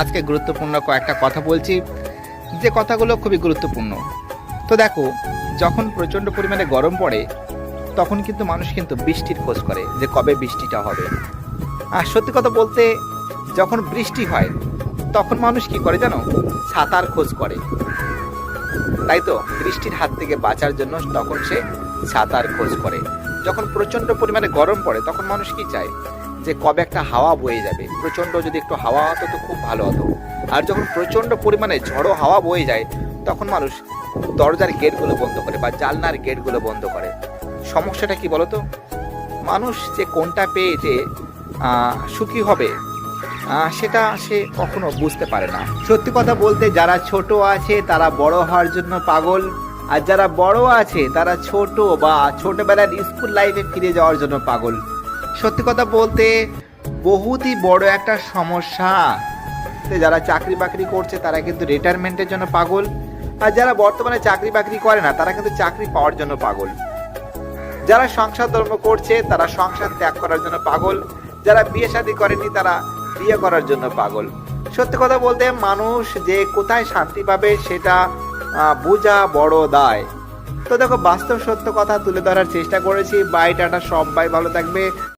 আজকে গুরুত্বপূর্ণ কয়েকটা কথা বলছি, যে কথাগুলো খুবই গুরুত্বপূর্ণ। তো দেখো, যখন প্রচণ্ড পরিমাণে গরম পড়ে তখন কিন্তু মানুষ কিন্তু বৃষ্টির খোঁজ করে যে কবে বৃষ্টিটা হবে। আর সত্যি কথা বলতে, যখন বৃষ্টি হয় তখন মানুষ কি করে জানো? ছাতার খোঁজ করে, তাই তো? বৃষ্টির হাত থেকে বাঁচার জন্য তখন সে ছাতার খোঁজ করে। যখন প্রচণ্ড পরিমাণে গরম পড়ে তখন মানুষ কি চায়? যে কবে একটা হাওয়া বয়ে যাবে, প্রচণ্ড যদি একটু হাওয়া হতো তো খুব ভালো হতো। আর যখন প্রচণ্ড পরিমাণে ঝড়ো হাওয়া বয়ে যায় তখন মানুষ দরজার গেটগুলো বন্ধ করে বা জানলার গেটগুলো বন্ধ করে। সমস্যাটা কি বলতো? মানুষ যে কোনটা পেয়ে যে সুখী হবে সেটা সে কখনো বুঝতে পারে না। সত্যি কথা বলতে, যারা ছোট আছে তারা বড় হওয়ার জন্য পাগল, আর যারা বড় আছে তারা ছোট বা ছোটবেলার স্কুল লাইফে ফিরে যাওয়ার জন্য পাগল। সত্যি কথা বলতে, বহুতই বড় একটা সমস্যা। যারা চাকরি বাকরি করছে তারা কিন্তু রিটায়ারমেন্টের জন্য পাগল, আর যারা বর্তমানে চাকরি বাকরি করে না তারা কিন্তু চাকরি পাওয়ার জন্য পাগল। যারা সংসার ধর্ম করছে তারা সংসার ত্যাগ করার জন্য পাগল, যারা বিয়ে শাদী করেনি তারা বিয়ে করার জন্য পাগল। সত্যি কথা বলতে, মানুষ যে কোথায় শান্তি পাবে সেটা বোঝা বড় দায়। তো দেখো, বাস্তব সত্য কথা তুলে ধরার চেষ্টা করেছি। বাই টাটা, সবাই ভালো থাকবে।